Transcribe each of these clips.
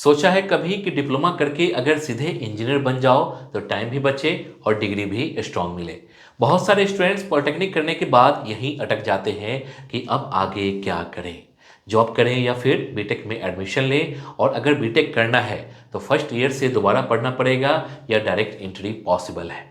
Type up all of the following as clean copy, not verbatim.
सोचा है कभी कि डिप्लोमा करके अगर सीधे इंजीनियर बन जाओ तो टाइम भी बचे और डिग्री भी स्ट्रांग मिले। बहुत सारे स्टूडेंट्स पॉलिटेक्निक करने के बाद यहीं अटक जाते हैं कि अब आगे क्या करें, जॉब करें या फिर बीटेक में एडमिशन लें। और अगर बीटेक करना है तो फर्स्ट ईयर से दोबारा पढ़ना पड़ेगा या डायरेक्ट एंट्री पॉसिबल है।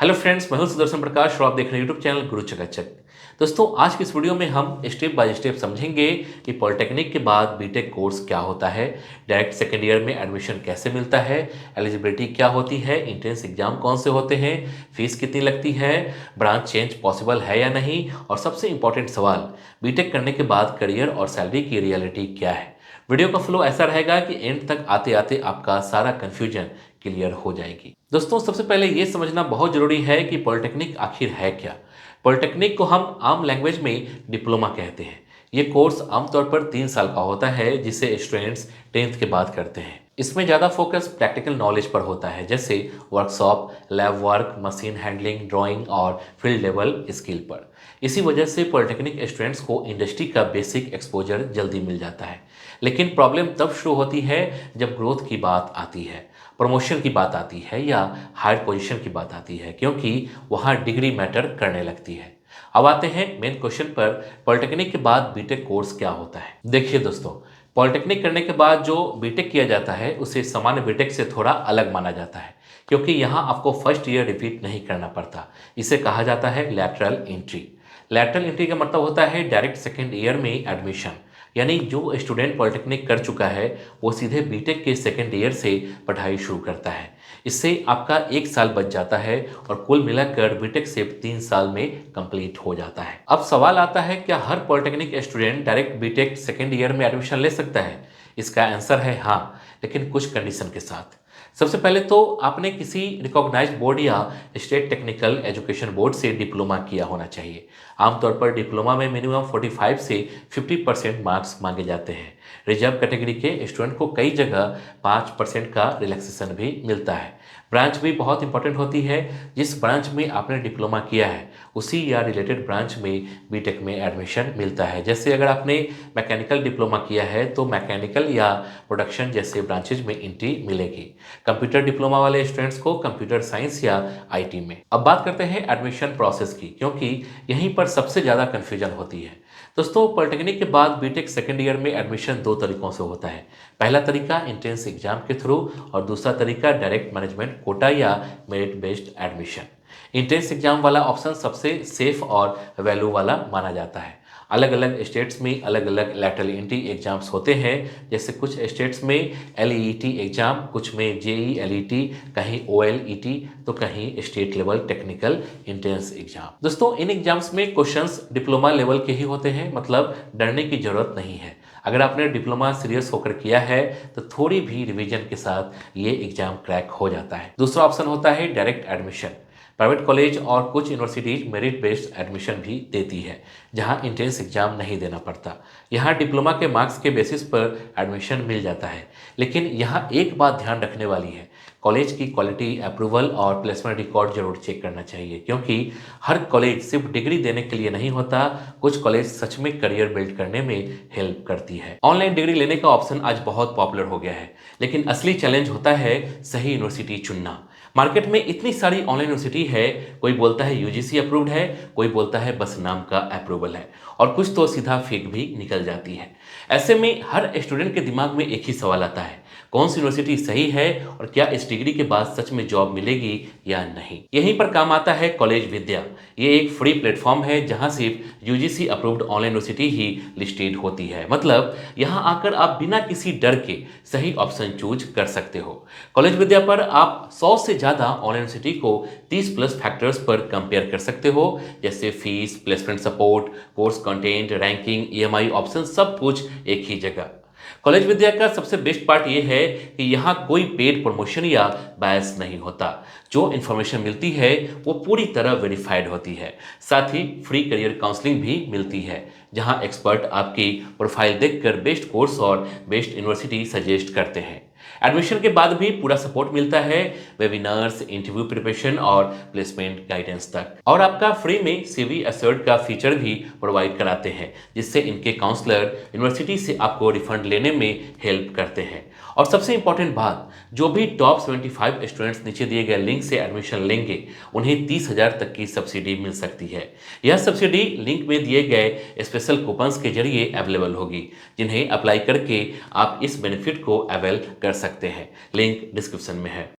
हेलो फ्रेंड्स, मैं हूं सुदर्शन प्रकाश और आप देख रहे हैं यूट्यूब चैनल गुरु चकाचक। दोस्तों, आज की इस वीडियो में हम स्टेप बाय स्टेप समझेंगे कि पॉलिटेक्निक के बाद बीटेक कोर्स क्या होता है, डायरेक्ट सेकेंड ईयर में एडमिशन कैसे मिलता है, एलिजिबिलिटी क्या होती है, एंट्रेंस एग्जाम कौन से होते हैं, फीस कितनी लगती है, ब्रांच चेंज पॉसिबल है या नहीं, और सबसे इंपॉर्टेंट सवाल, बीटेक करने के बाद करियर और सैलरी की रियलिटी क्या है। वीडियो का फ्लो ऐसा रहेगा कि एंड तक आते आते आपका सारा कन्फ्यूजन क्लियर हो जाएगी। दोस्तों, सबसे पहले ये समझना बहुत जरूरी है कि पॉलिटेक्निक आखिर है क्या। पॉलिटेक्निक को हम आम लैंग्वेज में डिप्लोमा कहते हैं। ये कोर्स आमतौर पर 3 साल का होता है जिसे स्टूडेंट्स 10th के बाद करते हैं। इसमें ज़्यादा फोकस प्रैक्टिकल नॉलेज पर होता है, जैसे workshop, lab work, machine handling, drawing और फील्ड लेवल स्किल पर। इसी वजह से पॉलिटेक्निक स्टूडेंट्स को इंडस्ट्री का बेसिक एक्सपोजर जल्दी मिल जाता है। लेकिन प्रॉब्लम तब शुरू होती है जब ग्रोथ की बात आती है, प्रमोशन की बात आती है या हायर पोजीशन की बात आती है, क्योंकि वहाँ डिग्री मैटर करने लगती है। अब आते हैं मेन क्वेश्चन पर, पॉलिटेक्निक के बाद बीटेक कोर्स क्या होता है। देखिए दोस्तों, पॉलिटेक्निक करने के बाद जो बीटेक किया जाता है उसे सामान्य बीटेक से थोड़ा अलग माना जाता है, क्योंकि यहाँ आपको फर्स्ट ईयर रिपीट नहीं करना पड़ता। इसे कहा जाता है लैटरल एंट्री। लैटरल एंट्री का मतलब होता है डायरेक्ट सेकेंड ईयर में एडमिशन, यानी जो स्टूडेंट पॉलिटेक्निक कर चुका है वो सीधे बीटेक के सेकेंड ईयर से पढ़ाई शुरू करता है। इससे आपका 1 साल बच जाता है और कुल मिलाकर बीटेक से 3 साल में कंप्लीट हो जाता है। अब सवाल आता है, क्या हर polytechnic student direct BTech second year में एडमिशन ले सकता है? इसका आंसर है हाँ, लेकिन कुछ कंडीशन के साथ। सबसे पहले तो आपने किसी रिकॉग्नाइज्ड बोर्ड या स्टेट टेक्निकल एजुकेशन बोर्ड से डिप्लोमा किया होना चाहिए। आमतौर पर डिप्लोमा में मिनिमम 45 से 50% मार्क्स मांगे जाते हैं। रिजर्व कैटेगरी के स्टूडेंट को कई जगह 5% का रिलैक्सेशन भी मिलता है। ब्रांच भी बहुत इंपॉर्टेंट होती है। जिस ब्रांच में आपने डिप्लोमा किया है उसी या रिलेटेड ब्रांच में बीटेक में एडमिशन मिलता है। जैसे अगर आपने मैकेनिकल डिप्लोमा किया है तो मैकेनिकल या प्रोडक्शन जैसे ब्रांचेज में एंट्री मिलेगी। कंप्यूटर डिप्लोमा वाले स्टूडेंट्स को कंप्यूटर साइंस या आईटी में। अब बात करते हैं एडमिशन प्रोसेस की, क्योंकि यहीं पर सबसे ज़्यादा कन्फ्यूजन होती है। दोस्तों, पॉलिटेक्निक के बाद बीटेक सेकेंड ईयर में एडमिशन 2 तरीकों से होता है। पहला तरीका एंट्रेंस एग्जाम के थ्रू और दूसरा तरीका डायरेक्ट मैनेजमेंट कोटा या merit based admission. Entrance exam वाला ऑप्शन सबसे सेफ और वैल्यू वाला माना जाता है। अलग अलग स्टेट्स में अलग अलग लैटरल एंट्री एग्जाम्स होते हैं। जैसे कुछ स्टेट्स में एलईटी एग्जाम, कुछ में जेई एलईटी, कहीं ओएलईटी, तो कहीं state level technical entrance exam. दोस्तों, इन एग्जाम्स में क्वेश्चंस डिप्लोमा लेवल के ही होते हैं, मतलब डरने की जरूरत नहीं है। अगर आपने डिप्लोमा सीरियस होकर किया है तो थोड़ी भी रिवीजन के साथ ये एग्जाम क्रैक हो जाता है। दूसरा ऑप्शन होता है डायरेक्ट एडमिशन। प्राइवेट कॉलेज और कुछ यूनिवर्सिटीज मेरिट बेस्ड एडमिशन भी देती है, जहां एंट्रेंस एग्जाम नहीं देना पड़ता। यहाँ डिप्लोमा के मार्क्स के बेसिस पर एडमिशन मिल जाता है। लेकिन यहाँ एक बात ध्यान रखने वाली है, कॉलेज की क्वालिटी, अप्रूवल और प्लेसमेंट रिकॉर्ड जरूर चेक करना चाहिए, क्योंकि हर कॉलेज सिर्फ डिग्री देने के लिए नहीं होता। कुछ कॉलेज सच में करियर बिल्ड करने में हेल्प करती है। ऑनलाइन डिग्री लेने का ऑप्शन आज बहुत पॉपुलर हो गया है, लेकिन असली चैलेंज होता है सही यूनिवर्सिटी चुनना। मार्केट में इतनी सारी ऑनलाइन यूनिवर्सिटी है, कोई बोलता है यूजीसी अप्रूव्ड है, कोई बोलता है बस नाम का अप्रूवल है, और कुछ तो सीधा फेक भी निकल जाती है। ऐसे में हर स्टूडेंट के दिमाग में एक ही सवाल आता है, कौन सी यूनिवर्सिटी सही है और क्या इस डिग्री के बाद सच में जॉब मिलेगी या नहीं। यहीं पर काम आता है कॉलेज विद्या। ये एक फ्री प्लेटफॉर्म है जहां सिर्फ यूजीसी अप्रूव्ड ऑनलाइन यूनिवर्सिटी ही लिस्टेड होती है। मतलब यहां आकर आप बिना किसी डर के सही ऑप्शन चूज कर सकते हो। कॉलेज विद्या पर आप 100 से ज़्यादा ऑनलाइन यूनिवर्सिटी को 30+ फैक्टर्स पर कंपेयर कर सकते हो, जैसे fees, placement support, course content, ranking, EMI option, सब कुछ एक ही जगह। कॉलेज विद्या का सबसे बेस्ट पार्ट ये है कि यहाँ कोई पेड प्रमोशन या बायस नहीं होता। जो इन्फॉर्मेशन मिलती है वो पूरी तरह वेरीफाइड होती है। साथ ही फ्री करियर काउंसलिंग भी मिलती है, जहाँ एक्सपर्ट आपकी प्रोफाइल देखकर बेस्ट कोर्स और बेस्ट यूनिवर्सिटी सजेस्ट करते हैं। एडमिशन के बाद भी पूरा सपोर्ट मिलता है, वेबिनार्स, इंटरव्यू प्रिपरेशन और प्लेसमेंट गाइडेंस तक। और आपका फ्री में सीवी असर्ट का फीचर भी प्रोवाइड कराते हैं, जिससे इनके काउंसलर यूनिवर्सिटी से आपको रिफंड लेने में हेल्प करते हैं। और सबसे इंपॉर्टेंट बात, जो भी टॉप 75 स्टूडेंट्स नीचे दिए गए लिंक से एडमिशन लेंगे उन्हें 30,000 तक की सब्सिडी मिल सकती है। यह सब्सिडी लिंक में दिए गए स्पेशल कूपन्स के जरिए अवेलेबल होगी, जिन्हें अप्लाई करके आप इस बेनिफिट को अवेल कर सकते हैं। लिंक डिस्क्रिप्शन में है।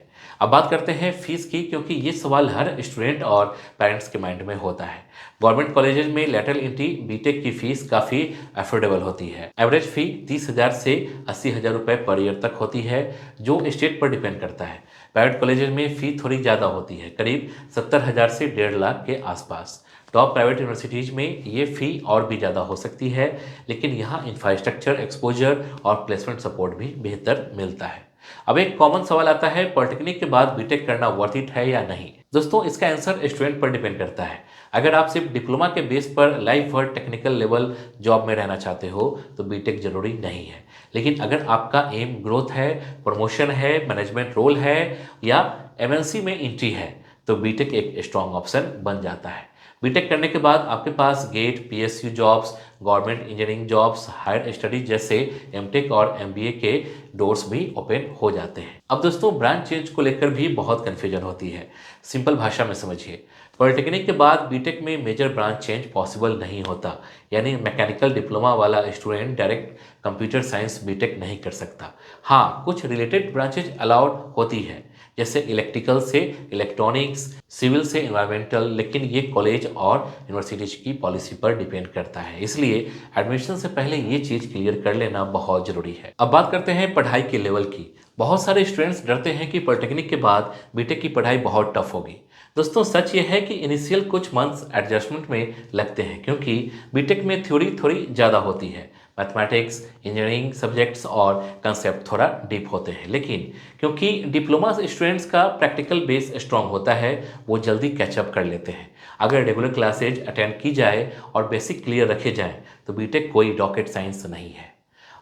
अब बात करते हैं फीस की, क्योंकि ये सवाल हर स्टूडेंट और पेरेंट्स के माइंड में होता है। गवर्नमेंट कॉलेजेस में लेटरल एंट्री बीटेक की फीस काफ़ी अफोर्डेबल होती है। एवरेज फ़ी 30,000 से 80,000 रुपये पर ईयर तक होती है, जो स्टेट पर डिपेंड करता है। प्राइवेट कॉलेजेस में फ़ी थोड़ी ज़्यादा होती है, करीब 70,000 से 1.5 लाख के आसपास। टॉप प्राइवेट यूनिवर्सिटीज़ में ये फ़ी और भी ज़्यादा हो सकती है, लेकिन यहाँ इंफ्रास्ट्रक्चर, एक्सपोजर और प्लेसमेंट सपोर्ट भी बेहतर मिलता है। अब एक कॉमन सवाल आता है, पॉलिटेक्निक के बाद बीटेक करना वर्थ इट है या नहीं। दोस्तों, इसका आंसर स्टूडेंट पर डिपेंड करता है। अगर आप सिर्फ डिप्लोमा के बेस पर लाइफ भर टेक्निकल लेवल जॉब में रहना चाहते हो तो बीटेक जरूरी नहीं है। लेकिन अगर आपका एम ग्रोथ है, प्रमोशन है, मैनेजमेंट रोल है या एमएनसी में एंट्री है, तो बीटेक एक स्ट्रॉन्ग ऑप्शन बन जाता है। बीटेक करने के बाद आपके पास GATE, PSU jobs, government engineering jobs, higher studies जैसे एमटेक और एमबीए के डोर्स भी ओपन हो जाते हैं। अब दोस्तों, ब्रांच चेंज को लेकर भी बहुत कन्फ्यूजन होती है। सिंपल भाषा में समझिए, पॉलिटेक्निक के बाद बीटेक में मेजर ब्रांच चेंज पॉसिबल नहीं होता। यानी मैकेनिकल डिप्लोमा वाला student direct computer science BTech नहीं कर सकता। हाँ, कुछ रिलेटेड ब्रांचेज अलाउड होती है, जैसे इलेक्ट्रिकल से इलेक्ट्रॉनिक्स, सिविल से एनवायरमेंटल, लेकिन ये कॉलेज और यूनिवर्सिटीज की पॉलिसी पर डिपेंड करता है। इसलिए एडमिशन से पहले ये चीज़ क्लियर कर लेना बहुत ज़रूरी है। अब बात करते हैं पढ़ाई के लेवल की। बहुत सारे स्टूडेंट्स डरते हैं कि पॉलिटेक्निक के बाद बीटेक की पढ़ाई बहुत टफ होगी। दोस्तों, सच ये है कि इनिशियल कुछ मंथ्स एडजस्टमेंट में लगते हैं, क्योंकि बीटेक में थ्योरी थोड़ी ज़्यादा होती है। मैथमेटिक्स, इंजीनियरिंग सब्जेक्ट्स और कंसेप्ट थोड़ा डीप होते हैं, लेकिन क्योंकि डिप्लोमा स्टूडेंट्स का प्रैक्टिकल बेस स्ट्रांग होता है, वो जल्दी कैचअप कर लेते हैं। अगर रेगुलर क्लासेज अटेंड की जाए और बेसिक क्लियर रखे जाएं तो बीटेक कोई रॉकेट साइंस नहीं है।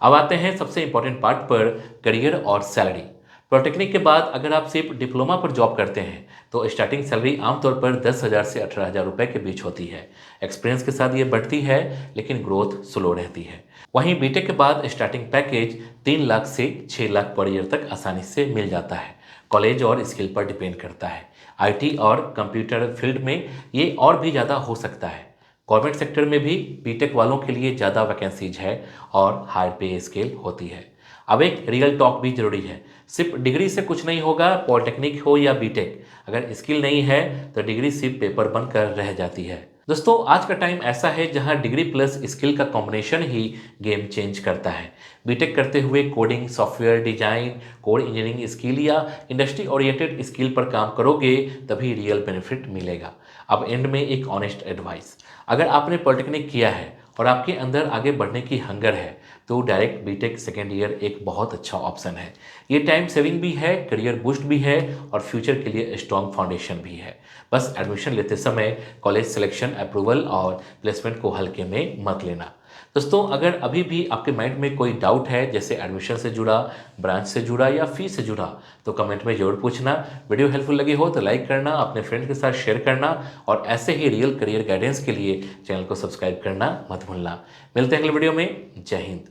अब आते हैं सबसे इंपॉर्टेंट पार्ट पर, करियर और सैलरी। पॉलिटेक्निक के बाद अगर आप सिर्फ डिप्लोमा पर जॉब करते हैं तो स्टार्टिंग सैलरी आमतौर पर 10,000 से 18,000 रुपये के बीच होती है। एक्सपीरियंस के साथ ये बढ़ती है, लेकिन ग्रोथ स्लो रहती है। वहीं बीटेक के बाद स्टार्टिंग पैकेज 3 लाख से 6 लाख पर ईयर तक आसानी से मिल जाता है। कॉलेज और स्किल पर डिपेंड करता है। आईटी और कंप्यूटर फील्ड में ये और भी ज़्यादा हो सकता है। गवर्नमेंट सेक्टर में भी बीटेक वालों के लिए ज़्यादा वैकेंसीज है और हायर पे स्केल होती है। अब एक रियल टॉक भी जरूरी है। सिर्फ डिग्री से कुछ नहीं होगा, पॉलिटेक्निक हो या बीटेक, अगर स्किल नहीं है तो डिग्री सिर्फ पेपर बनकर रह जाती है। दोस्तों, आज का टाइम ऐसा है जहां डिग्री प्लस स्किल का कॉम्बिनेशन ही गेम चेंज करता है। बीटेक करते हुए coding, software design, code engineering skill या इंडस्ट्री ओरिएंटेड स्किल पर काम करोगे तभी रियल बेनिफिट मिलेगा। अब एंड में एक ऑनेस्ट एडवाइस, अगर आपने पॉलिटेक्निक किया है और आपके अंदर आगे बढ़ने की हंगर है तो डायरेक्ट बीटेक सेकेंड ईयर एक बहुत अच्छा ऑप्शन है। ये टाइम सेविंग भी है, करियर बूस्ट भी है और फ्यूचर के लिए स्ट्रॉन्ग फाउंडेशन भी है। बस एडमिशन लेते समय कॉलेज सिलेक्शन, अप्रूवल और प्लेसमेंट को हल्के में मत लेना। दोस्तों, अगर अभी भी आपके माइंड में कोई डाउट है, जैसे एडमिशन से जुड़ा, ब्रांच से जुड़ा या फीस से जुड़ा, तो कमेंट में जरूर पूछना। वीडियो हेल्पफुल लगी हो तो लाइक करना, अपने फ्रेंड के साथ शेयर करना और ऐसे ही रियल करियर गाइडेंस के लिए चैनल को सब्सक्राइब करना मत भूलना। मिलते हैं अगले वीडियो में। जय हिंद।